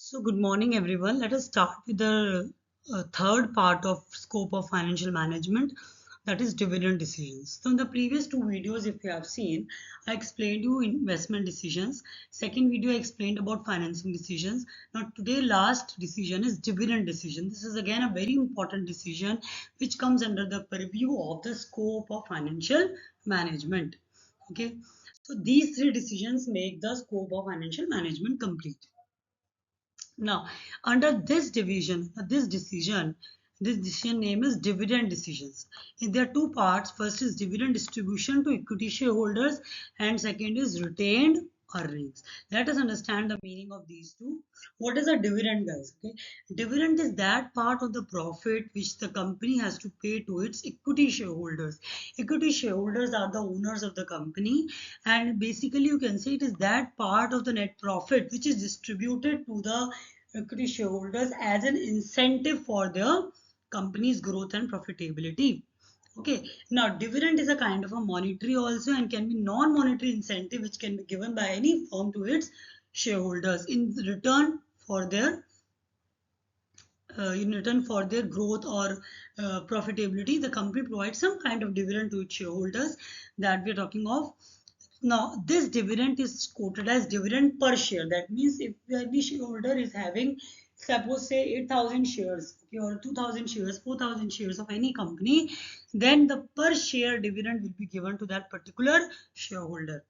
So good morning everyone. Let us start with the third part of scope of financial management, that is dividend decisions. So in the previous two videos, if you have seen, I explained you investment decisions. Second video I explained about financing decisions. Now today last decision is dividend decision. This is again a very important decision which comes under the purview of the scope of financial management. Okay. So these three decisions make the scope of financial management complete. Now, under this decision name is dividend decisions. There are two parts. First is dividend distribution to equity shareholders, and second is retained earnings. Let us understand the meaning of these two. What is a dividend, guys? Okay, dividend is that part of the profit which the company has to pay to its equity shareholders. Equity shareholders are the owners of the company, and basically you can say it is that part of the net profit which is distributed to the equity shareholders as an incentive for their company's growth and profitability. Okay, now dividend is a kind of a monetary also and can be non-monetary incentive which can be given by any firm to its shareholders in return for their growth or profitability. The company provides some kind of dividend to its shareholders that we are talking of. Now, this dividend is quoted as dividend per share. That means if any shareholder is having, suppose say 8,000 shares, okay, or 2,000 shares, 4,000 shares of any company, then the per share dividend will be given to that particular shareholder.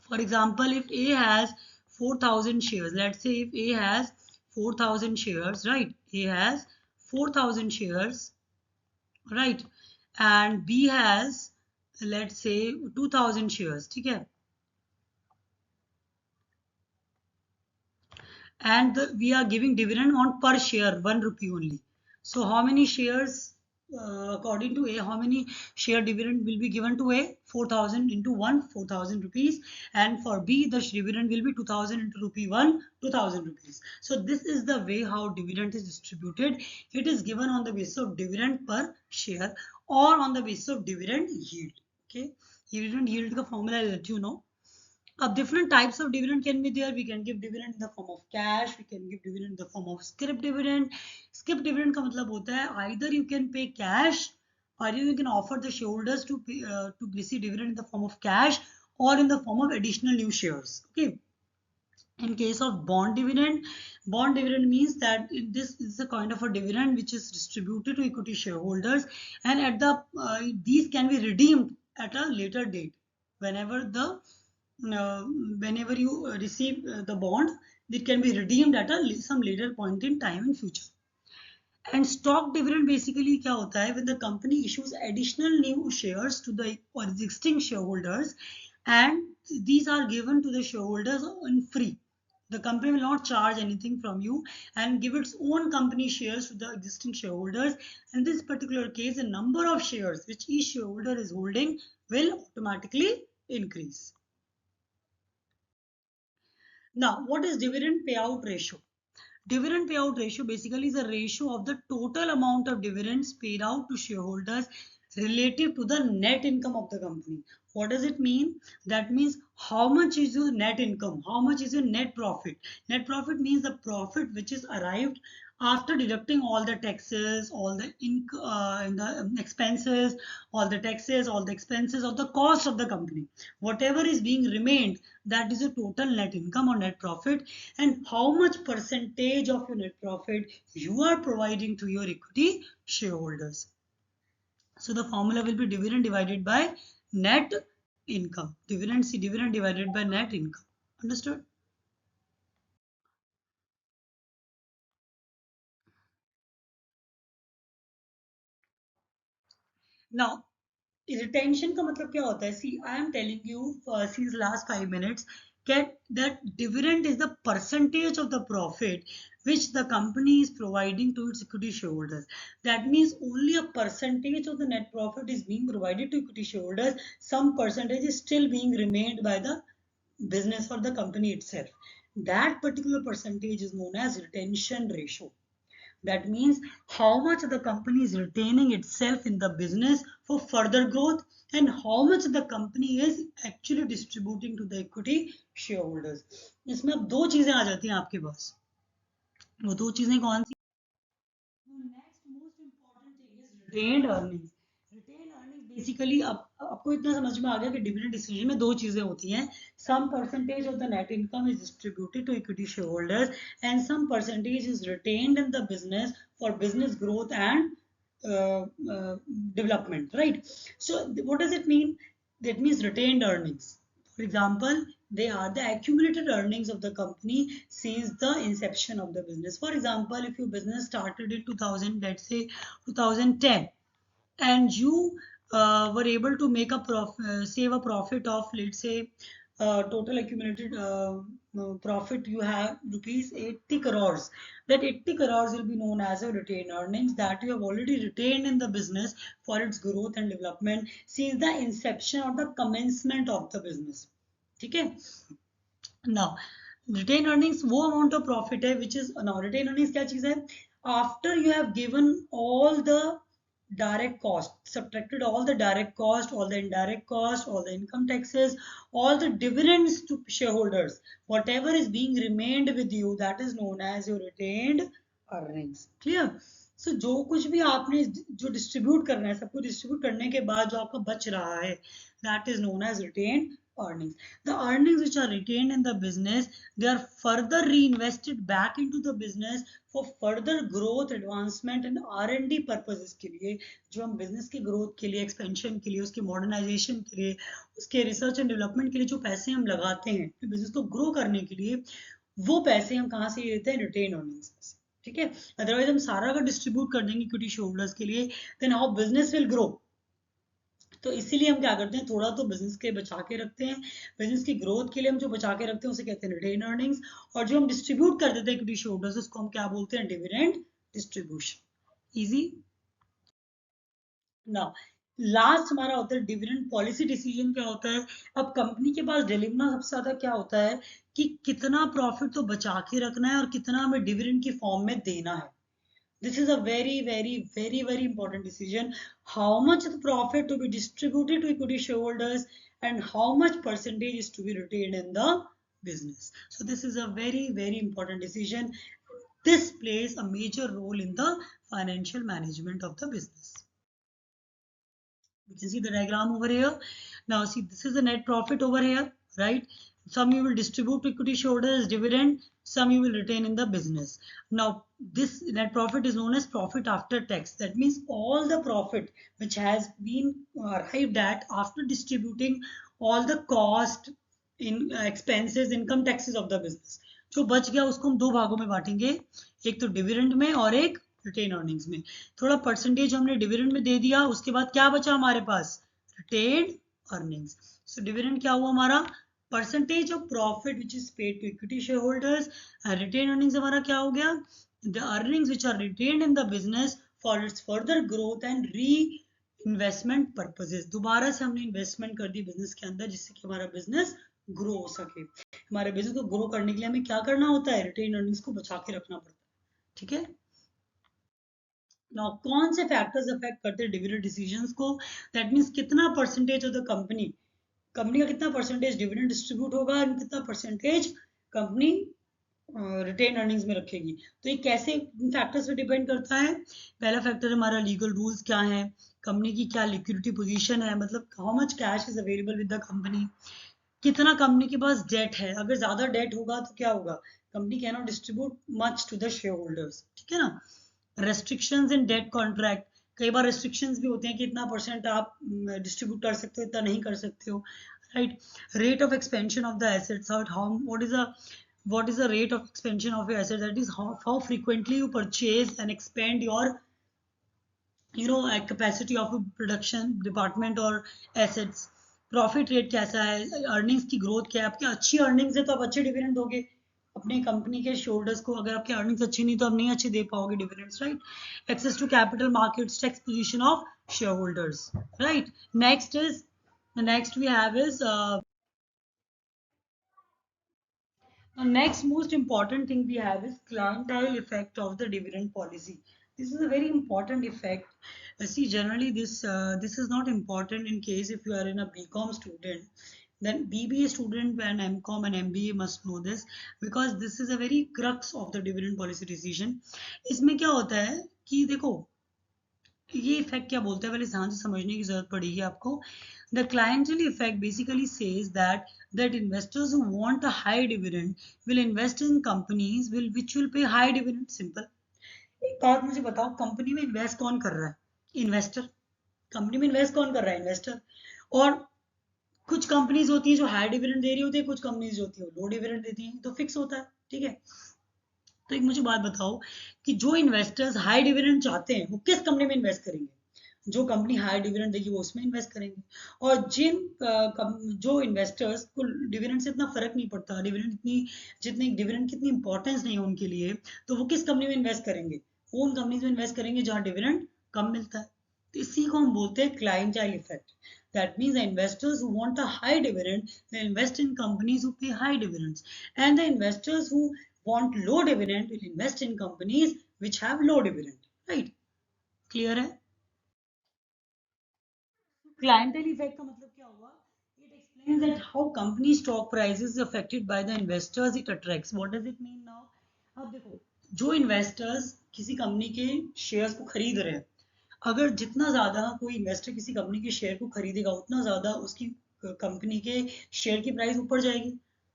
For example, if A has 4,000 shares, let's say if A has 4,000 shares, right? A has 4,000 shares, right? And B has, let's say 2,000 shares, okay? And we are giving dividend on per share 1 rupee only. So how many shares, according to A, how many share dividend will be given to A? 4,000 into 1, 4,000 rupees. And for B, the dividend will be 2,000 into rupee 1, 2,000 rupees. So this is the way how dividend is distributed. It is given on the basis of dividend per share or on the basis of dividend yield. Okay, dividend yield का formula I'll let you know. Different types of dividend can be there. We can give dividend in the form of cash. We can give dividend in the form of scrip dividend. Scrip dividend का मतलब होता है either you can pay cash or you can offer the shareholders to receive dividend in the form of cash or in the form of additional new shares. Okay. In case of bond dividend means that this is a kind of a dividend which is distributed to equity shareholders, and at the these can be redeemed at a later date whenever the uh, whenever you receive the bond, it can be redeemed at some later point in time in future. And stock dividend basically क्या होता है when the company issues additional new shares to the existing shareholders, and these are given to the shareholders on free. The company will not charge anything from you and give its own company shares to the existing shareholders. In this particular case, the number of shares which each shareholder is holding will automatically increase. Now, what is dividend payout ratio? Dividend payout ratio basically is a ratio of the total amount of dividends paid out to shareholders relative to the net income of the company. What does it mean? That means how much is your net income? How much is your net profit? Net profit means the profit which is arrived after deducting all the taxes, all the expenses, all the taxes, all the expenses, or the cost of the company. Whatever is being remained, that is a total net income or net profit, and how much percentage of your net profit you are providing to your equity shareholders. So the formula will be dividend divided by net income. Dividend divided by net income. Understood? Now, retention का मतलब क्या होता है? See, I am telling you since last 5 minutes that dividend is the percentage of the profit which the company is providing to its equity shareholders. That means only a percentage of the net profit is being provided to equity shareholders. Some percentage is still being remained by the business or the company itself. That particular percentage is known as retention ratio. That means how much the company is retaining itself in the business for further growth and how much the company is actually distributing to the equity shareholders. इसमें अब दो चीजें आ जाती हैं आपके पास. वो दो चीजें कौन सी? Next most important thing is retained earnings. Retain earnings basically आपको इतना समझ में आ गया कि डिविडेंड डिसीजन में दो चीजें होती हैं. Some percentage of the net income is distributed to equity share holders and some percentage is retained in the business for business growth and development, right? So what does it mean? That means retained earnings. For example, they are the accumulated earnings of the company since the inception of the business. For example, if your business started in 2000, let's say 2010, and you were able to make a save a profit of, let's say, total accumulated profit you have rupees 80 crores. That 80 crores will be known as a retained earnings that you have already retained in the business for its growth and development since the inception or the commencement of the business. Okay. Now, retained earnings वो amount of profit है which is now retained earnings क्या चीज है? After you have given all the direct cost, subtracted all the direct cost, all the indirect cost, all the income taxes, all the dividends to shareholders, whatever is being remained with you, that is known as your retained earnings. Clear? So जो कुछ भी आपने जो distribute करना है, सबको distribute करने के बाद जो आपका बच रहा है, that is known as retained earnings. The earnings which are retained in the business, they are further reinvested back into the business for further growth, advancement and R&D purposes के लिए, जो हम business के growth के लिए, expansion के लिए, उसके modernization के लिए, उसके research and development के लिए जो पैसे हम लगाते हैं business को grow करने के लिए, वो पैसे हम कहाँ से लेते हैं? retained earnings से. ठीक है. अदरवाइज हम सारा अगर डिस्ट्रीब्यूट कर देंगे इक्विटी शेयरहोल्डर्स के लिए, then how business will grow. तो इसीलिए हम क्या करते हैं, थोड़ा तो बिजनेस के बचा के रखते हैं. बिजनेस की ग्रोथ के लिए हम जो बचा के रखते हैं उसे कहते हैं रिटेन अर्निंग्स, और जो हम डिस्ट्रीब्यूट कर देते हैं इक्विटी शेयरहोल्डर्स उसको हम क्या बोलते हैं? Dividend distribution. Easy. Now last हमारा होता है डिविडेंड पॉलिसी डिसीजन. क्या होता है? अब कंपनी के पास डिलीवना सबसे ज्यादा क्या होता है कि कितना प्रॉफिट तो बचा के रखना है और कितना हमें डिविडेंड की फॉर्म में देना है. This is a very important decision. How much the profit to be distributed to equity shareholders and how much percentage is to be retained in the business. So this is a very important decision. This plays a major role in the financial management of the business. You can see the diagram over here. Now see, this is the net profit over here, right? Some you will distribute to equity shareholders as dividend, some you will retain in the business. Now this net profit is known as profit after tax. That means all the profit which has been arrived at after distributing all the cost, in expenses, income taxes of the business. जो बच गया उसको हम दो भागों में बांटेंगे, एक तो डिविडेंड में और एक रिटेन अर्निंग्स में. थोड़ा परसेंटेज हमने डिविडेंड में दे दिया, उसके बाद क्या बचा हमारे पास? Retain earnings. सो डिविडेंड क्या हुआ हमारा? Percentage of profit which is paid to equity share holders. Retain earnings हमारा क्या हो गया? The earnings which are retained in the business for its further growth and re investment purposes. दोबारा से हमने इन्वेस्टमेंट कर दी बिजनेस के अंदर जिससे कि हमारा बिजनेस ग्रो हो सके. हमारे बिजनेस को ग्रो करने के लिए हमें क्या करना होता है? रिटेन अर्निंग्स को बचा के रखना पड़ता है. ठीक है. Now, कौन से फैक्टर्स अफेक्ट करते हैं डिविडेंड डिसीजंस को? दैट मींस कितना परसेंटेज ऑफ द कंपनी का कितना परसेंटेज डिविडेंड डिस्ट्रीब्यूट होगा और कितना परसेंटेज कंपनी रिटेन अर्निंग्स में रखेगी. तो ये कैसे फैक्टर्स पे डिपेंड करता है? पहला फैक्टर हमारा लीगल रूल्स क्या है, कंपनी की क्या लिक्विडिटी पोजीशन है, मतलब how much cash is available with the company, कितना कंपनी के पास डेट है. अगर ज्यादा डेट होगा तो क्या होगा? Company can not distribute much to the share holders. ठीक है ना. रेस्ट्रिक्शंस इन डेट कॉन्ट्रैक्ट, कई बार रेस्ट्रिक्शंस भी होते हैं कि इतना परसेंट आप डिस्ट्रीब्यूट कर सकते हो, इतना नहीं कर सकते हो, right. Rate of expansion of the assets, how what is the rate of expansion of your asset, that is how frequently you purchase and expand your capacity of production department or assets. Profit rate कैसा है, earnings की growth क्या है. आपकी अच्छी earnings है तो आप अच्छे डिविडेंड दोगे अपने कंपनी के शेयरहोल्डर्स को. अगर आपकी अर्निंग्स अच्छी नहीं तो आप नहीं अच्छे दे पाओगे dividends, right. Access to capital markets, tax position of shareholders, right. Next we have is The next most important thing we have is clientele effect of the dividend policy. This is a very important effect. See, generally this is not important in case if you are in a BCom student, then BBA student and MCom and MBA must know this because this is a very crux of the dividend policy decision. इसमें क्या होता है कि देखो ये effect क्या बोलते हैं पहले ध्यान से समझने की जरूरत पड़ेगी आपको. The clientele effect basically says that investors who want a high dividend will invest in companies which will pay high dividend. Simple. एक बात मुझे बताओ, कंपनी में इन्वेस्ट कौन कर रहा है? इन्वेस्टर. कंपनी में इन्वेस्ट कौन कर रहा है? इन्वेस्टर. और कुछ कंपनीज होती है जो हाई डिविडेंड दे रही होती है, कुछ कंपनीज होती है लो डिविडेंड देती है, तो फिक्स होता है. ठीक है. तो एक मुझे बात बताओ कि जो इन्वेस्टर्स हाई डिविडेंड चाहते हैं वो किस कंपनी में इन्वेस्ट करेंगे? जो कंपनी हाई डिविडेंड देगी वो उसमें इन्वेस्ट करेंगे. और जो इन्वेस्टर्स को डिविडेंड से इतना फर्क नहीं पड़ता, डिविडेंड इतनी जितनी डिविडेंड की इतनी इंपॉर्टेंस नहीं है उनके लिए, तो वो किस कंपनी में इन्वेस्ट करेंगे? वो उन कंपनीज में इन्वेस्ट करेंगे जहां डिविडेंड कम मिलता है. तो इसी को हम बोलते हैं क्लाइंटाइल effect. That means the investors who want a high dividend, they invest in companies who pay high dividends. And the investors who want low dividend will invest in companies which have low dividend. Right? Clear है? Clientele effect का मतलब क्या हुआ? It explains that how company stock price is affected by the investors it attracts. What does it mean now? अब देखो, जो investors किसी company के शेयर्स को खरीद रहे हैं, अगर जितना ज्यादा कोई इन्वेस्टर किसी कंपनी के शेयर को खरीदेगा उतना ज्यादा उसकी कंपनी के शेयर की प्राइस ऊपर जाएगी,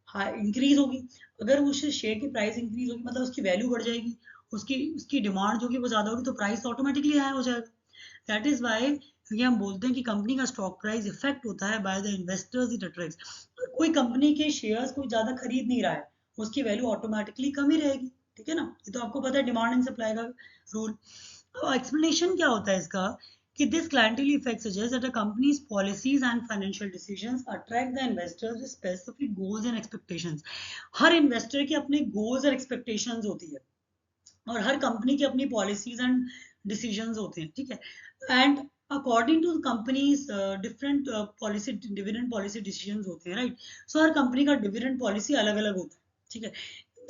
हाँ इंक्रीज होगी. अगर उस शेयर की प्राइस इंक्रीज होगी मतलब उसकी वैल्यू बढ़ जाएगी, उसकी उसकी डिमांड जो कि वो ज्यादा होगी तो प्राइस ऑटोमेटिकली हाई हो जाएगा. दैट इज वाई ये हम बोलते हैं कि कंपनी का स्टॉक प्राइस इफेक्ट होता है by the investors it attracts. कोई कंपनी के शेयर्स कोई ज्यादा खरीद नहीं रहा है, उसकी वैल्यू ऑटोमेटिकली कम ही रहेगी. ठीक है ना, ये तो आपको पता है डिमांड एंड सप्लाई का रूल. एक्सप्लेनेशन क्या होता है इसका कि this clientele effect suggests that a company's policies and financial decisions attract the investors with specific goals and expectations. Her investor के अपने गोल्स और एक्सपेक्टेशंस होती है और हर कंपनी की अपनी पॉलिसीज एंड डिसीजंस होते हैं. ठीक है. And according to companies different policy dividend policy decisions होते हैं. राइट. सो हर कंपनी का डिविडेंड पॉलिसी अलग अलग होता है. ठीक है.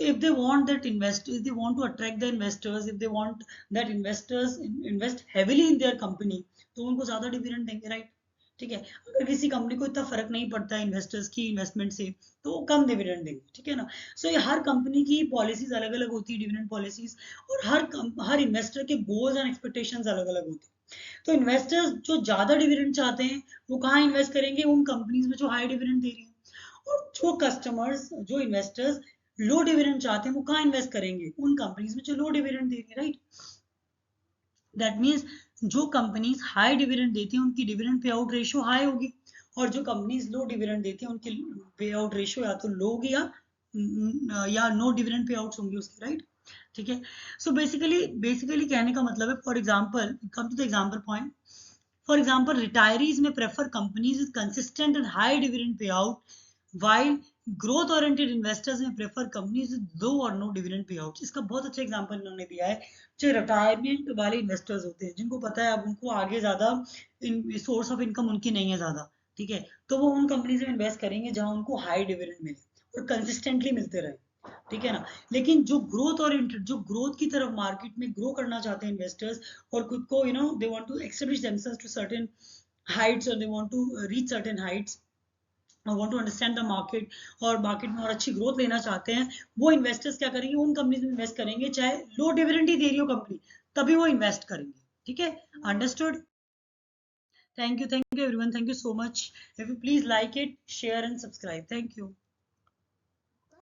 If they want that if they want to attract the investors, if they want that investors invest heavily in their company, तो उनको ज्यादा डिविडेंड देंगे. राइट. ठीक है. अगर किसी कंपनी को इतना फर्क नहीं पड़ता है इन्वेस्टर्स की इन्वेस्टमेंट से तो वो कम डिविडेंड देंगे. ठीक है ना. सो ये हर कंपनी की पॉलिसीज अलग अलग होती है, डिविडेंड पॉलिसीज, और हर इन्वेस्टर के गोल्स एंड एक्सपेक्टेशंस अलग अलग होते हैं. तो इन्वेस्टर्स जो ज्यादा डिविडेंड चाहते हैं वो कहाँ इन्वेस्ट करेंगे? उन कंपनीज में जो हाई डिविडेंड दे रही है. और जो कस्टमर्स जो इन्वेस्टर्स लो डिविडेंड चाहते हैं वो कहाँ इन्वेस्ट करेंगे? उन कंपनीज में जो लो डिविडेंड दे रही है. राइट. दैट मीन्स जो कंपनीज हाई डिविडेंड देती हैं उनकी dividend pay out ratio high होगी, और जो कंपनीज लो डिविडेंड देती हैं उनकी पे आउट रेशियो या तो लो होगी या नो डिविडेंड पे आउट होंगे उसके. राइट. ठीक है. सो बेसिकली कहने का मतलब है, for example come to the example point. For example, retirees may prefer companies with consistent and high dividend payout, while growth-oriented investors may prefer companies with low or no dividend payouts. इसका बहुत अच्छा example इन्होंने दिया है. जो retirement वाले investors होते हैं जिनको पता है अब उनको आगे ज्यादा सोर्स ऑफ इनकम उनकी नहीं है ज्यादा. ठीक है. तो वो उन कंपनीज में इन्वेस्ट करेंगे जहां उनको हाई डिविडेंड मिले और कंसिस्टेंटली मिलते रहे. ठीक है ना. लेकिन जो ग्रोथ ओरिएंटेड जो ग्रोथ की तरफ मार्केट में ग्रो करना चाहते हैं इन्वेस्टर्स और खुद को they want to establish themselves to certain heights और they want to reach certain heights और want to understand the market और मार्केट में और अच्छी ग्रोथ लेना चाहते हैं, वो इन्वेस्टर्स क्या करेंगे? उन कंपनीज में इन्वेस्ट करेंगे चाहे लो डिविडेंड ही दे रही हो कंपनी, तभी वो इन्वेस्ट करेंगे. ठीक है. Understood. Thank you everyone. Thank you so much. If you please like it, share and subscribe. Thank you.